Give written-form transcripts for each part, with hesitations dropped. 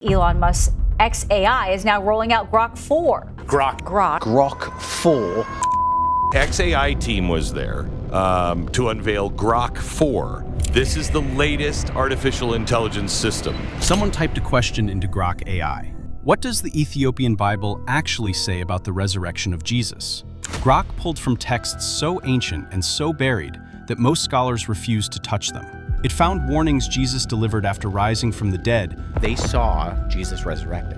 Elon Musk X AI is now rolling out Grok 4. Grok 4. XAI team was there to unveil Grok 4. This is the latest artificial intelligence system. Someone typed a question into Grok AI. What does the Ethiopian Bible actually say about the resurrection of Jesus? Grok pulled from texts so ancient and so buried that most scholars refused to touch them. It found warnings Jesus delivered after rising from the dead. They saw Jesus resurrected.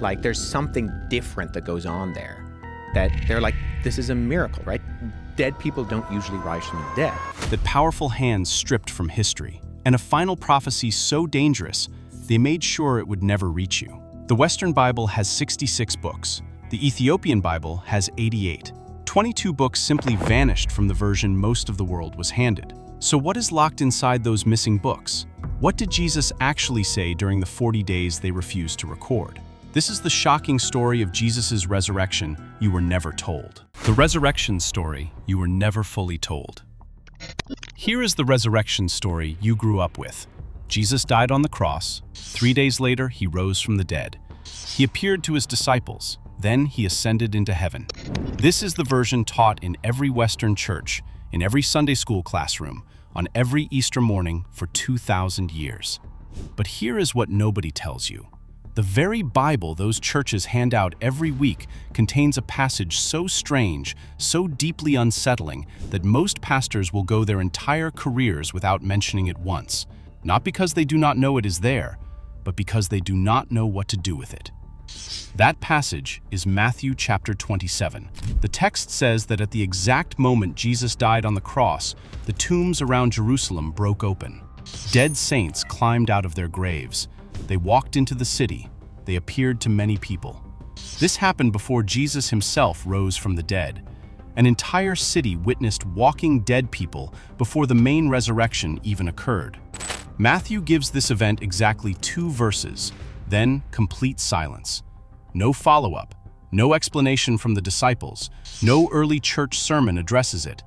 Like, there's something different that goes on there. That they're like, this is a miracle, right? Dead people don't usually rise from the dead. That powerful hands stripped from history. And a final prophecy so dangerous, they made sure it would never reach you. The Western Bible has 66 books. The Ethiopian Bible has 88. 22 books simply vanished from the version most of the world was handed. So what is locked inside those missing books? What did Jesus actually say during the 40 days they refused to record? This is the shocking story of Jesus' resurrection you were never told. The resurrection story you were never fully told. Here is the resurrection story you grew up with. Jesus died on the cross. 3 days later, he rose from the dead. He appeared to his disciples. Then he ascended into heaven. This is the version taught in every Western church, in every Sunday school classroom, on every Easter morning for 2,000 years. But here is what nobody tells you. The very Bible those churches hand out every week contains a passage so strange, so deeply unsettling, that most pastors will go their entire careers without mentioning it once. Not because they do not know it is there, but because they do not know what to do with it. That passage is Matthew chapter 27. The text says that at the exact moment Jesus died on the cross, the tombs around Jerusalem broke open. Dead saints climbed out of their graves. They walked into the city. They appeared to many people. This happened before Jesus himself rose from the dead. An entire city witnessed walking dead people before the main resurrection even occurred. Matthew gives this event exactly 2 verses, then complete silence. No follow-up, no explanation from the disciples, no early church sermon addresses it.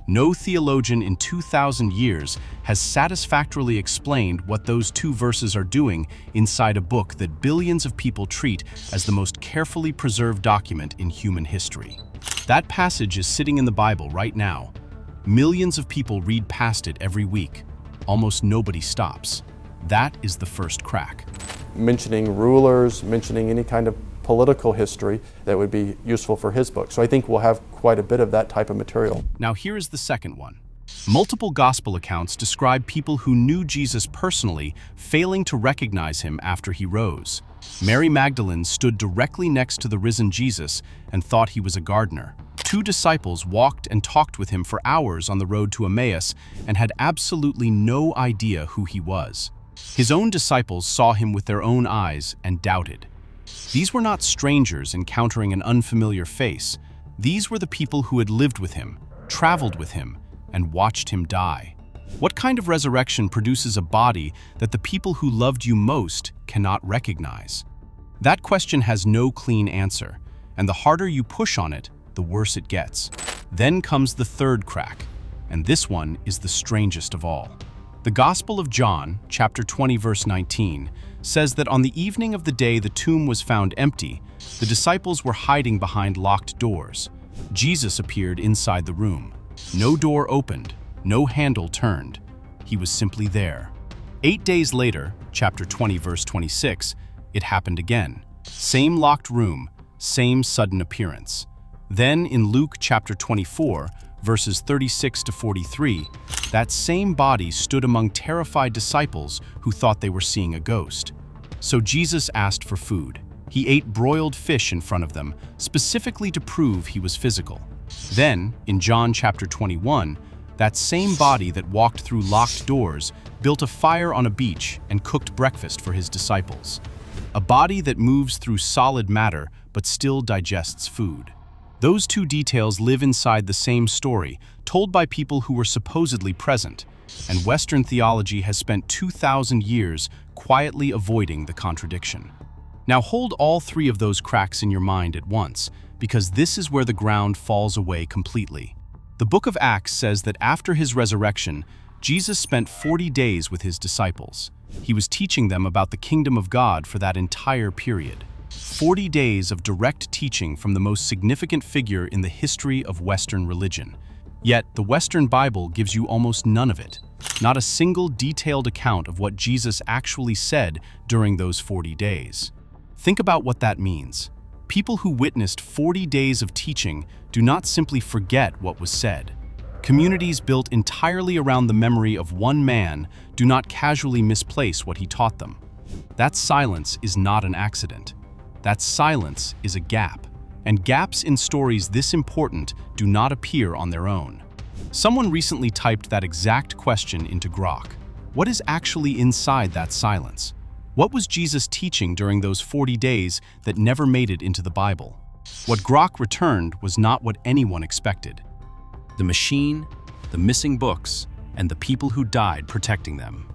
No theologian in 2,000 years has satisfactorily explained what those 2 verses are doing inside a book that billions of people treat as the most carefully preserved document in human history. That passage is sitting in the Bible right now. Millions of people read past it every week. Almost nobody stops. That is the first crack. Mentioning rulers, mentioning any kind of political history that would be useful for his book. So I think we'll have quite a bit of that type of material. Now here is the second one. Multiple gospel accounts describe people who knew Jesus personally failing to recognize him after he rose. Mary Magdalene stood directly next to the risen Jesus and thought he was a gardener. 2 disciples walked and talked with him for hours on the road to Emmaus and had absolutely no idea who he was. His own disciples saw him with their own eyes and doubted. These were not strangers encountering an unfamiliar face. These were the people who had lived with him, traveled with him, and watched him die. What kind of resurrection produces a body that the people who loved you most cannot recognize? That question has no clean answer, and the harder you push on it, the worse it gets. Then comes the third crack, and this one is the strangest of all. The Gospel of John, chapter 20, verse 19, says that on the evening of the day the tomb was found empty, the disciples were hiding behind locked doors. Jesus appeared inside the room. No door opened, no handle turned. He was simply there. 8 days later, chapter 20, verse 26, it happened again. Same locked room, same sudden appearance. Then in Luke chapter 24, verses 36 to 43, that same body stood among terrified disciples who thought they were seeing a ghost. So Jesus asked for food. He ate broiled fish in front of them, specifically to prove he was physical. Then, in John chapter 21, that same body that walked through locked doors built a fire on a beach and cooked breakfast for his disciples. A body that moves through solid matter but still digests food. Those 2 details live inside the same story, told by people who were supposedly present, and Western theology has spent 2,000 years quietly avoiding the contradiction. Now hold all 3 of those cracks in your mind at once, because this is where the ground falls away completely. The book of Acts says that after his resurrection, Jesus spent 40 days with his disciples. He was teaching them about the kingdom of God for that entire period. 40 days of direct teaching from the most significant figure in the history of Western religion. Yet, the Western Bible gives you almost none of it. Not a single detailed account of what Jesus actually said during those 40 days. Think about what that means. People who witnessed 40 days of teaching do not simply forget what was said. Communities built entirely around the memory of one man do not casually misplace what he taught them. That silence is not an accident. That silence is a gap. And gaps in stories this important do not appear on their own. Someone recently typed that exact question into Grok. What is actually inside that silence? What was Jesus teaching during those 40 days that never made it into the Bible? What Grok returned was not what anyone expected. The machine, the missing books, and the people who died protecting them.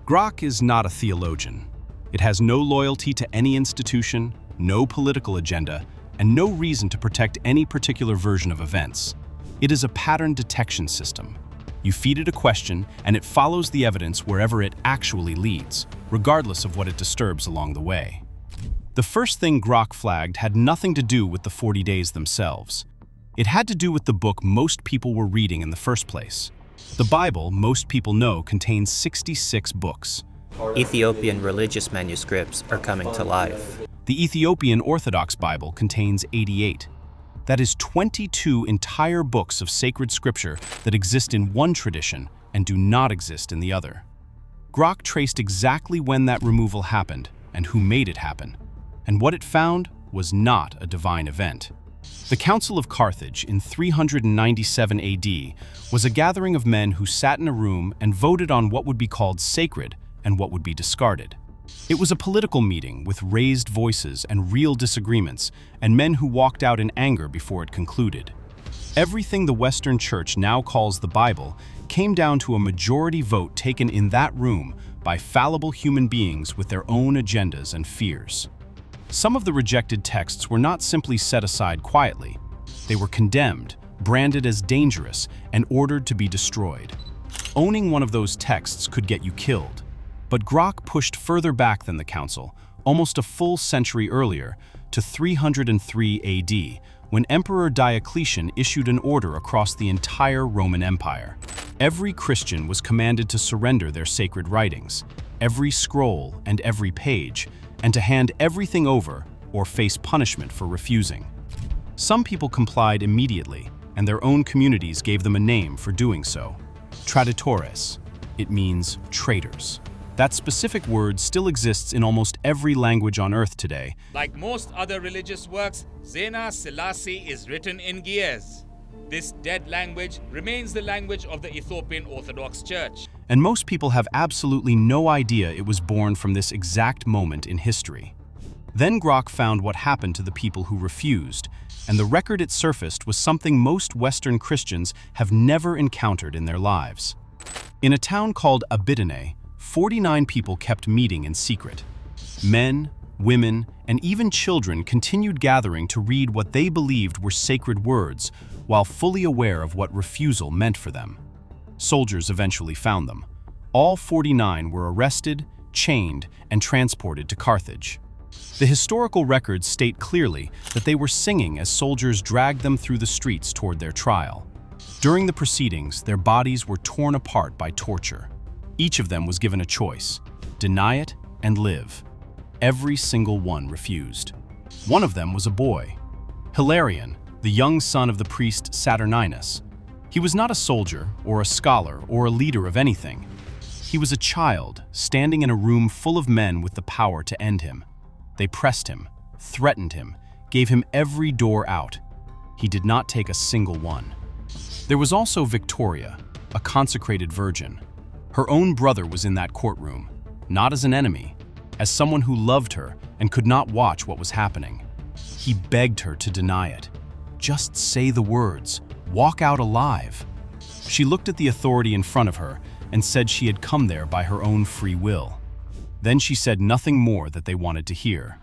Grok is not a theologian. It has no loyalty to any institution, no political agenda, and no reason to protect any particular version of events. It is a pattern detection system. You feed it a question, and it follows the evidence wherever it actually leads, regardless of what it disturbs along the way. The first thing Grok flagged had nothing to do with the 40 days themselves. It had to do with the book most people were reading in the first place. The Bible, most people know, contains 66 books. Ethiopian religious manuscripts are coming to life. The Ethiopian Orthodox Bible contains 88. That is 22 entire books of sacred scripture that exist in one tradition and do not exist in the other. Grok traced exactly when that removal happened and who made it happen. And what it found was not a divine event. The Council of Carthage in 397 AD was a gathering of men who sat in a room and voted on what would be called sacred and what would be discarded. It was a political meeting with raised voices and real disagreements, and men who walked out in anger before it concluded. Everything the Western Church now calls the Bible came down to a majority vote taken in that room by fallible human beings with their own agendas and fears. Some of the rejected texts were not simply set aside quietly. They were condemned, branded as dangerous, and ordered to be destroyed. Owning one of those texts could get you killed. But Grok pushed further back than the council, almost a full century earlier, to 303 AD, when Emperor Diocletian issued an order across the entire Roman Empire. Every Christian was commanded to surrender their sacred writings, every scroll and every page, and to hand everything over or face punishment for refusing. Some people complied immediately, and their own communities gave them a name for doing so. Traditores. It means traitors. That specific word still exists in almost every language on Earth today. Like most other religious works, Zena Selassie is written in Ge'ez. This dead language remains the language of the Ethiopian Orthodox Church. And most people have absolutely no idea it was born from this exact moment in history. Then Grok found what happened to the people who refused, and the record it surfaced was something most Western Christians have never encountered in their lives. In a town called Abidine, 49 people kept meeting in secret. Men, women, and even children continued gathering to read what they believed were sacred words, while fully aware of what refusal meant for them. Soldiers eventually found them. All 49 were arrested, chained, and transported to Carthage. The historical records state clearly that they were singing as soldiers dragged them through the streets toward their trial. During the proceedings, their bodies were torn apart by torture. Each of them was given a choice: deny it and live. Every single one refused. One of them was a boy, Hilarion, the young son of the priest Saturninus. He was not a soldier or a scholar or a leader of anything. He was a child standing in a room full of men with the power to end him. They pressed him, threatened him, gave him every door out. He did not take a single one. There was also Victoria, a consecrated virgin. Her own brother was in that courtroom, not as an enemy, as someone who loved her and could not watch what was happening. He begged her to deny it. Just say the words, walk out alive. She looked at the authority in front of her and said she had come there by her own free will. Then she said nothing more that they wanted to hear.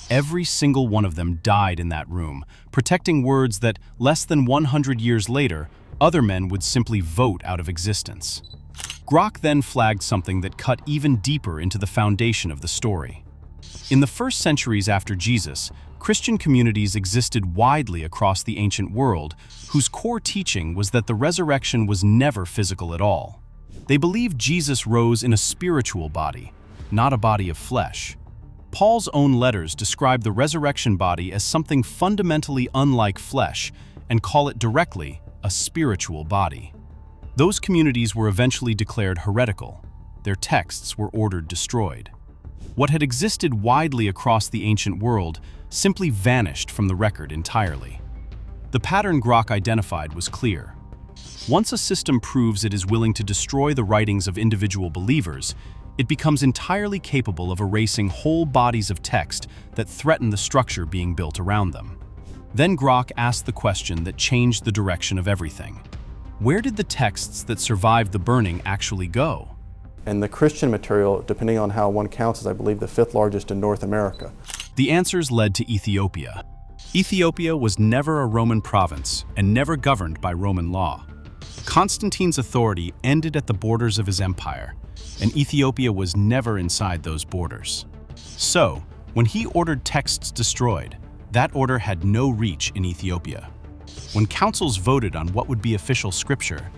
Every single one of them died in that room, protecting words that, less than 100 years later, other men would simply vote out of existence. Grok then flagged something that cut even deeper into the foundation of the story. In the first centuries after Jesus, Christian communities existed widely across the ancient world, whose core teaching was that the resurrection was never physical at all. They believed Jesus rose in a spiritual body, not a body of flesh. Paul's own letters describe the resurrection body as something fundamentally unlike flesh and call it directly a spiritual body. Those communities were eventually declared heretical. Their texts were ordered destroyed. What had existed widely across the ancient world simply vanished from the record entirely. The pattern Grok identified was clear. Once a system proves it is willing to destroy the writings of individual believers, it becomes entirely capable of erasing whole bodies of text that threaten the structure being built around them. Then Grok asked the question that changed the direction of everything. Where did the texts that survived the burning actually go? And the Christian material, depending on how one counts, is I believe the 5th largest in North America. The answers led to Ethiopia. Ethiopia was never a Roman province and never governed by Roman law. Constantine's authority ended at the borders of his empire, and Ethiopia was never inside those borders. So, when he ordered texts destroyed, that order had no reach in Ethiopia. When councils voted on what would be official scripture,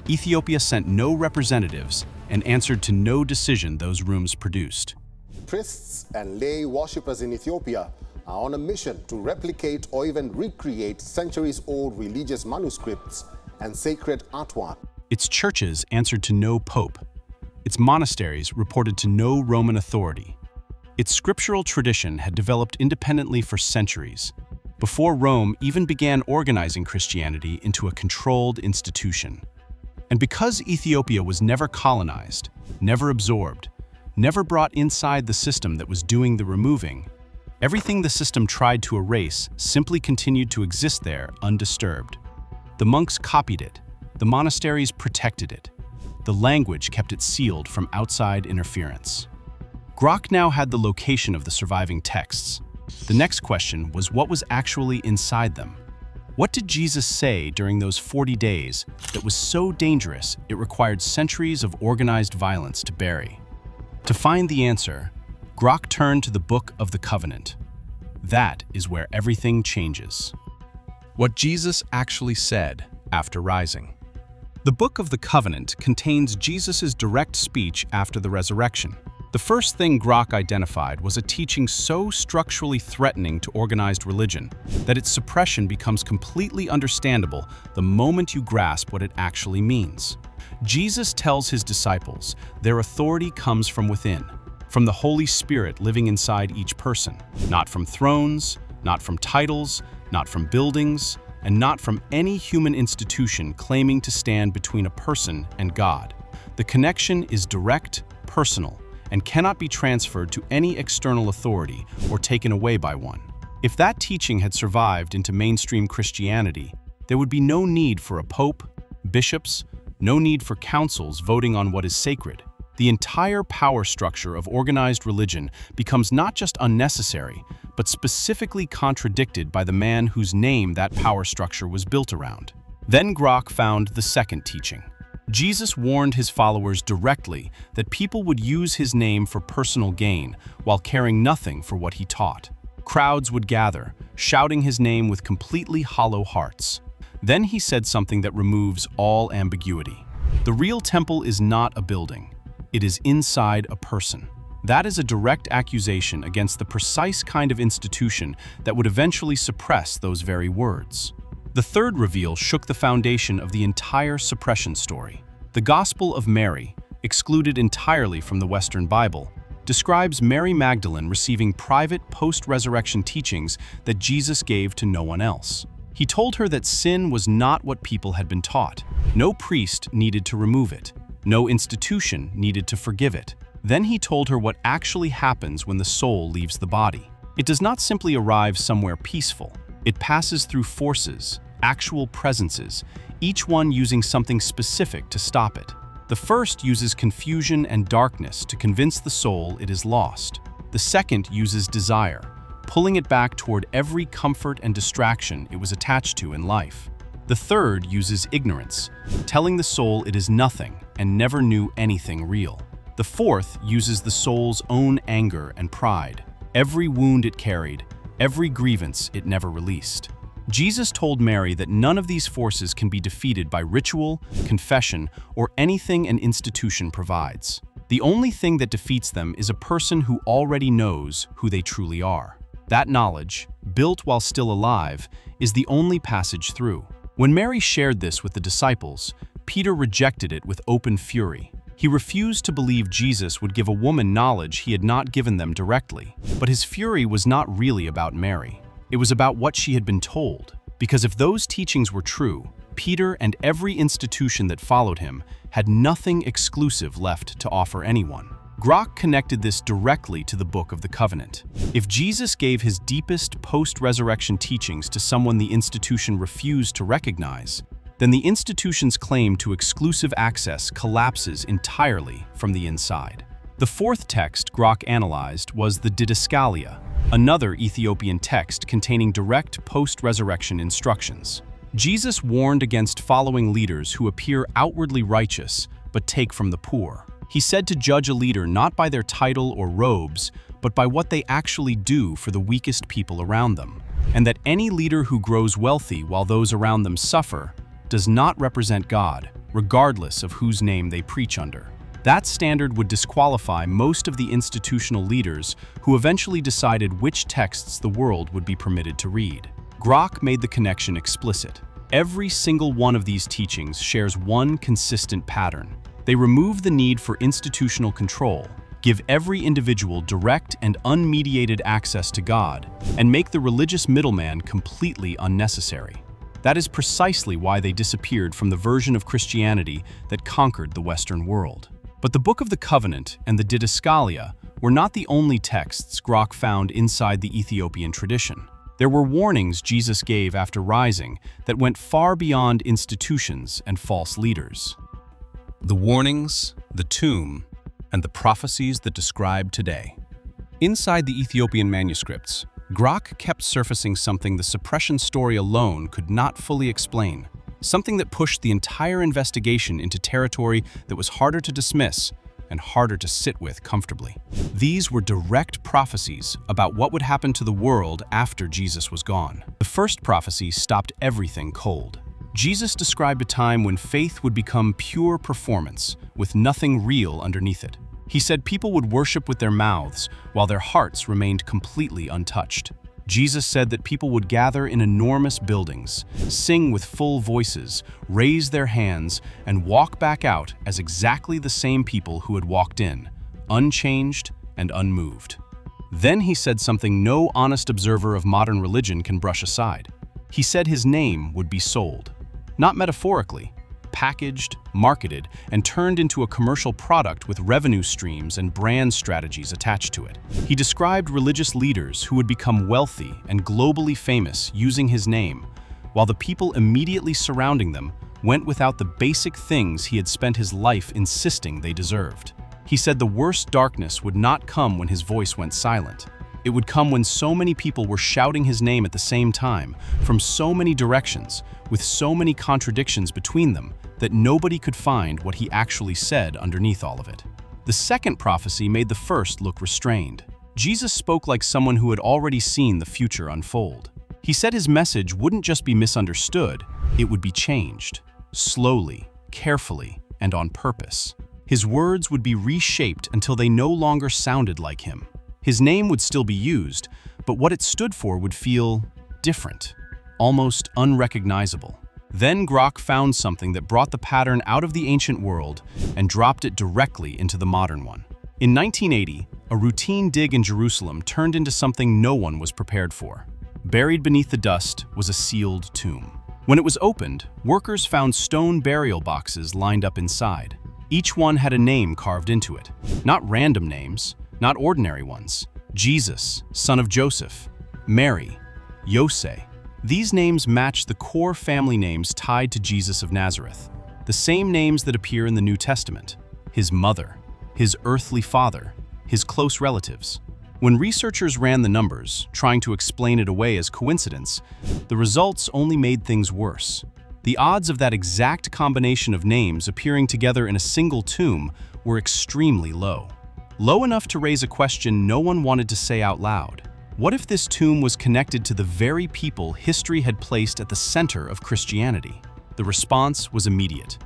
Ethiopia sent no representatives and answered to no decision those rooms produced. Priests and lay worshippers in Ethiopia are on a mission to replicate or even recreate centuries-old religious manuscripts and sacred artwork. Its churches answered to no pope. Its monasteries reported to no Roman authority. Its scriptural tradition had developed independently for centuries, before Rome even began organizing Christianity into a controlled institution. And because Ethiopia was never colonized, never absorbed, never brought inside the system that was doing the removing, everything the system tried to erase simply continued to exist there undisturbed. The monks copied it, the monasteries protected it, the language kept it sealed from outside interference. Grok now had the location of the surviving texts. The next question was what was actually inside them. What did Jesus say during those 40 days that was so dangerous it required centuries of organized violence to bury? To find the answer, Grok turned to the Book of the Covenant. That is where everything changes. What Jesus actually said after rising. The Book of the Covenant contains Jesus' direct speech after the resurrection. The first thing Grok identified was a teaching so structurally threatening to organized religion that its suppression becomes completely understandable the moment you grasp what it actually means. Jesus tells his disciples their authority comes from within, from the Holy Spirit living inside each person, not from thrones, not from titles, not from buildings, and not from any human institution claiming to stand between a person and God. The connection is direct, personal, and cannot be transferred to any external authority or taken away by one. If that teaching had survived into mainstream Christianity, there would be no need for a pope, bishops, no need for councils voting on what is sacred. The entire power structure of organized religion becomes not just unnecessary, but specifically contradicted by the man whose name that power structure was built around. Then Grok found the second teaching. Jesus warned his followers directly that people would use his name for personal gain while caring nothing for what he taught. Crowds would gather, shouting his name with completely hollow hearts. Then he said something that removes all ambiguity. The real temple is not a building. It is inside a person. That is a direct accusation against the precise kind of institution that would eventually suppress those very words. The third reveal shook the foundation of the entire suppression story. The Gospel of Mary, excluded entirely from the Western Bible, describes Mary Magdalene receiving private post-resurrection teachings that Jesus gave to no one else. He told her that sin was not what people had been taught. No priest needed to remove it. No institution needed to forgive it. Then he told her what actually happens when the soul leaves the body. It does not simply arrive somewhere peaceful. It passes through forces, actual presences, each one using something specific to stop it. The first uses confusion and darkness to convince the soul it is lost. The second uses desire, pulling it back toward every comfort and distraction it was attached to in life. The third uses ignorance, telling the soul it is nothing, and never knew anything real. The fourth uses the soul's own anger and pride, every wound it carried, every grievance it never released. Jesus told Mary that none of these forces can be defeated by ritual, confession, or anything an institution provides. The only thing that defeats them is a person who already knows who they truly are. That knowledge, built while still alive, is the only passage through. When Mary shared this with the disciples, Peter rejected it with open fury. He refused to believe Jesus would give a woman knowledge he had not given them directly. But his fury was not really about Mary. It was about what she had been told. Because if those teachings were true, Peter and every institution that followed him had nothing exclusive left to offer anyone. Grok connected this directly to the Book of the Covenant. If Jesus gave his deepest post-resurrection teachings to someone the institution refused to recognize, then the institution's claim to exclusive access collapses entirely from the inside. The fourth text Grok analyzed was the Didaskalia, another Ethiopian text containing direct post-resurrection instructions. Jesus warned against following leaders who appear outwardly righteous but take from the poor. He said to judge a leader not by their title or robes, but by what they actually do for the weakest people around them, and that any leader who grows wealthy while those around them suffer does not represent God, regardless of whose name they preach under. That standard would disqualify most of the institutional leaders who eventually decided which texts the world would be permitted to read. Grok made the connection explicit. Every single one of these teachings shares one consistent pattern. They remove the need for institutional control, give every individual direct and unmediated access to God, and make the religious middleman completely unnecessary. That is precisely why they disappeared from the version of Christianity that conquered the Western world. But the Book of the Covenant and the Didaskalia were not the only texts Grok found inside the Ethiopian tradition. There were warnings Jesus gave after rising that went far beyond institutions and false leaders. The warnings, the tomb, and the prophecies that describe today. Inside the Ethiopian manuscripts, Grok kept surfacing something the suppression story alone could not fully explain, something that pushed the entire investigation into territory that was harder to dismiss and harder to sit with comfortably. These were direct prophecies about what would happen to the world after Jesus was gone. The first prophecy stopped everything cold. Jesus described a time when faith would become pure performance, with nothing real underneath it. He said people would worship with their mouths, while their hearts remained completely untouched. Jesus said that people would gather in enormous buildings, sing with full voices, raise their hands, and walk back out as exactly the same people who had walked in, unchanged and unmoved. Then he said something no honest observer of modern religion can brush aside. He said his name would be sold. Not metaphorically, packaged, marketed, and turned into a commercial product with revenue streams and brand strategies attached to it. He described religious leaders who would become wealthy and globally famous using his name, while the people immediately surrounding them went without the basic things he had spent his life insisting they deserved. He said the worst darkness would not come when his voice went silent. It would come when so many people were shouting his name at the same time, from so many directions, with so many contradictions between them, that nobody could find what he actually said underneath all of it. The second prophecy made the first look restrained. Jesus spoke like someone who had already seen the future unfold. He said his message wouldn't just be misunderstood, it would be changed. Slowly, carefully, and on purpose. His words would be reshaped until they no longer sounded like him. His name would still be used, but what it stood for would feel different, almost unrecognizable. Then Grok found something that brought the pattern out of the ancient world and dropped it directly into the modern one. In 1980, a routine dig in Jerusalem turned into something no one was prepared for. Buried beneath the dust was a sealed tomb. When it was opened, workers found stone burial boxes lined up inside. Each one had a name carved into it. Not random names, not ordinary ones. Jesus, son of Joseph, Mary, Yosef. These names match the core family names tied to Jesus of Nazareth, the same names that appear in the New Testament: his mother, his earthly father, his close relatives. When researchers ran the numbers, trying to explain it away as coincidence, the results only made things worse. The odds of that exact combination of names appearing together in a single tomb were extremely low. Low enough to raise a question no one wanted to say out loud. What if this tomb was connected to the very people history had placed at the center of Christianity? The response was immediate.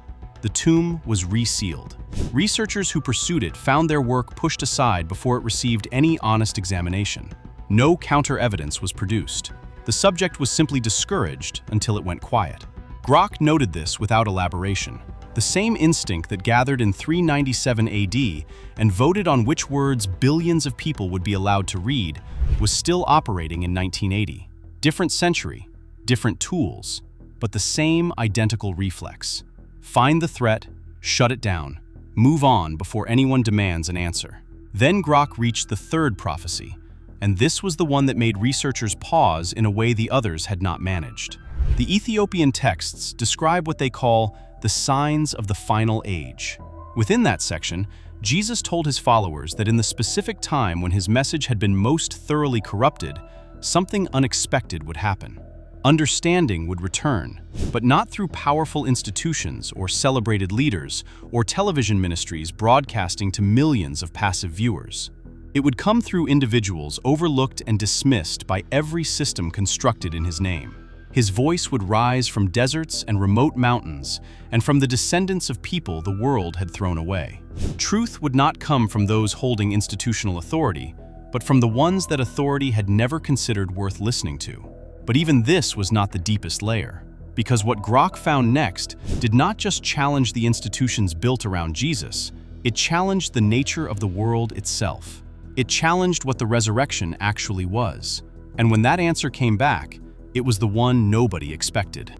The tomb was resealed. Researchers who pursued it found their work pushed aside before it received any honest examination. No counter-evidence was produced. The subject was simply discouraged until it went quiet. Grok noted this without elaboration. The same instinct that gathered in 397 AD and voted on which words billions of people would be allowed to read was still operating in 1980. Different century, different tools, but the same identical reflex. Find the threat, shut it down, move on before anyone demands an answer. Then Grok reached the third prophecy, and this was the one that made researchers pause in a way the others had not managed. The Ethiopian texts describe what they call the signs of the final age. Within that section, Jesus told his followers that in the specific time when his message had been most thoroughly corrupted, something unexpected would happen. Understanding would return, but not through powerful institutions or celebrated leaders or television ministries broadcasting to millions of passive viewers. It would come through individuals overlooked and dismissed by every system constructed in his name. His voice would rise from deserts and remote mountains, and from the descendants of people the world had thrown away. Truth would not come from those holding institutional authority, but from the ones that authority had never considered worth listening to. But even this was not the deepest layer, because what Grok found next did not just challenge the institutions built around Jesus, it challenged the nature of the world itself. It challenged what the resurrection actually was. And when that answer came back, it was the one nobody expected.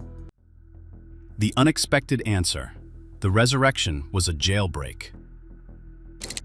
The unexpected answer. The resurrection was a jailbreak.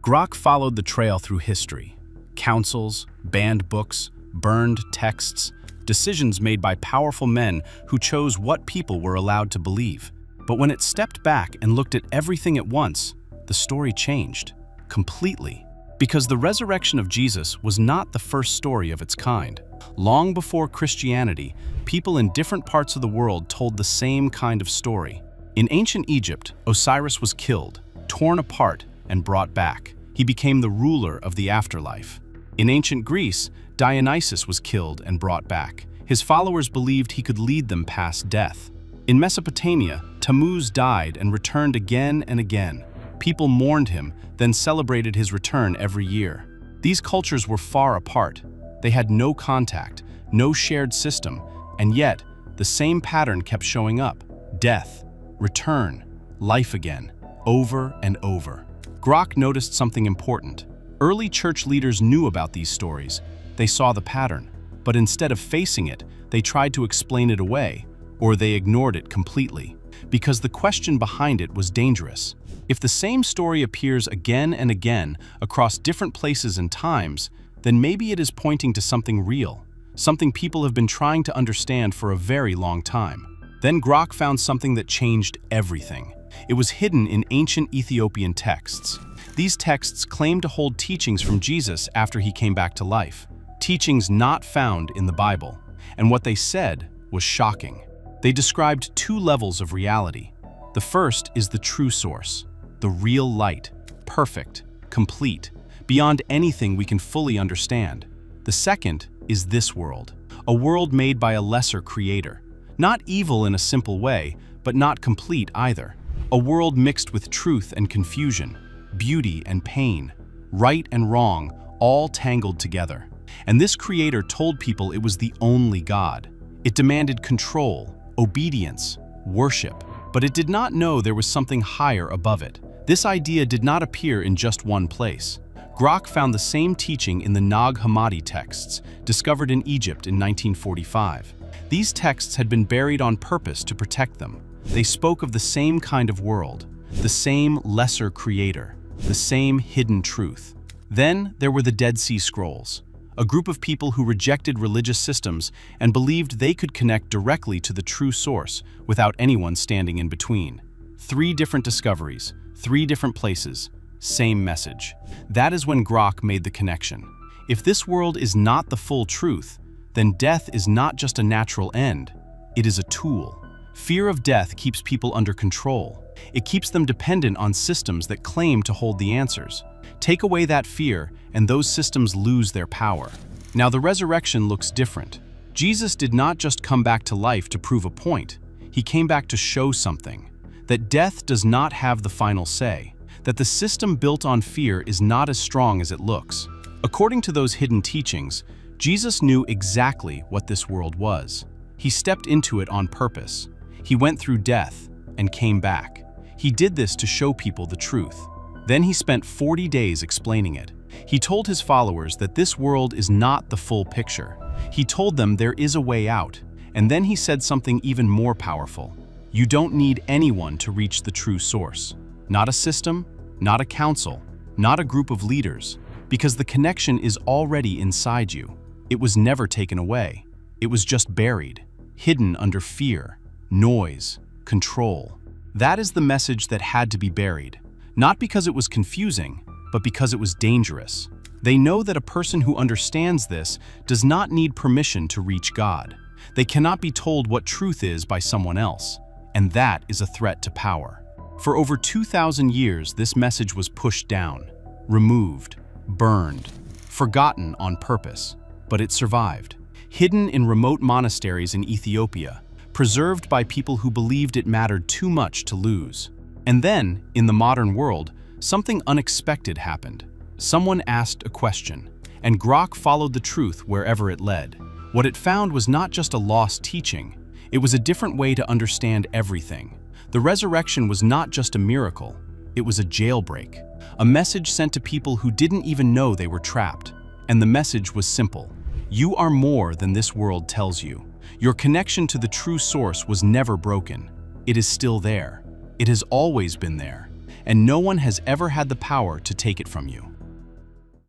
Grok followed the trail through history. Councils, banned books, burned texts, decisions made by powerful men who chose what people were allowed to believe. But when it stepped back and looked at everything at once, the story changed, completely. Because the resurrection of Jesus was not the first story of its kind. Long before Christianity, people in different parts of the world told the same kind of story. In ancient Egypt, Osiris was killed, torn apart, and brought back. He became the ruler of the afterlife. In ancient Greece, Dionysus was killed and brought back. His followers believed he could lead them past death. In Mesopotamia, Tammuz died and returned again and again. People mourned him, then celebrated his return every year. These cultures were far apart. They had no contact, no shared system, and yet the same pattern kept showing up. Death, return, life again, over and over. Grok noticed something important. Early church leaders knew about these stories. They saw the pattern, but instead of facing it, they tried to explain it away, or they ignored it completely, because the question behind it was dangerous. If the same story appears again and again across different places and times, then maybe it is pointing to something real, something people have been trying to understand for a very long time. Then Grok found something that changed everything. It was hidden in ancient Ethiopian texts. These texts claimed to hold teachings from Jesus after he came back to life, teachings not found in the Bible. And what they said was shocking. They described two levels of reality. The first is the true source, the real light, perfect, complete, beyond anything we can fully understand. The second is this world, a world made by a lesser creator. Not evil in a simple way, but not complete either. A world mixed with truth and confusion, beauty and pain, right and wrong, all tangled together. And this creator told people it was the only God. It demanded control, obedience, worship, but it did not know there was something higher above it. This idea did not appear in just one place. Grok found the same teaching in the Nag Hammadi texts, discovered in Egypt in 1945. These texts had been buried on purpose to protect them. They spoke of the same kind of world, the same lesser creator, the same hidden truth. Then there were the Dead Sea Scrolls, a group of people who rejected religious systems and believed they could connect directly to the true source without anyone standing in between. 3 different discoveries, 3 different places, same message. That is when Grok made the connection. If this world is not the full truth, then death is not just a natural end, it is a tool. Fear of death keeps people under control. It keeps them dependent on systems that claim to hold the answers. Take away that fear, and those systems lose their power. Now, the resurrection looks different. Jesus did not just come back to life to prove a point. He came back to show something. That death does not have the final say. That the system built on fear is not as strong as it looks. According to those hidden teachings, Jesus knew exactly what this world was. He stepped into it on purpose. He went through death and came back. He did this to show people the truth. Then he spent 40 days explaining it. He told his followers that this world is not the full picture. He told them there is a way out. And then he said something even more powerful. You don't need anyone to reach the true source. Not a system, not a council, not a group of leaders, because the connection is already inside you. It was never taken away. It was just buried, hidden under fear, noise, control. That is the message that had to be buried, not because it was confusing, but because it was dangerous. They know that a person who understands this does not need permission to reach God. They cannot be told what truth is by someone else, and that is a threat to power. For over 2,000 years, this message was pushed down, removed, burned, forgotten on purpose, but it survived. Hidden in remote monasteries in Ethiopia, preserved by people who believed it mattered too much to lose. And then, in the modern world, something unexpected happened. Someone asked a question, and Grok followed the truth wherever it led. What it found was not just a lost teaching, it was a different way to understand everything. The resurrection was not just a miracle, it was a jailbreak, a message sent to people who didn't even know they were trapped. And the message was simple. You are more than this world tells you. Your connection to the true source was never broken. It is still there. It has always been there, and no one has ever had the power to take it from you.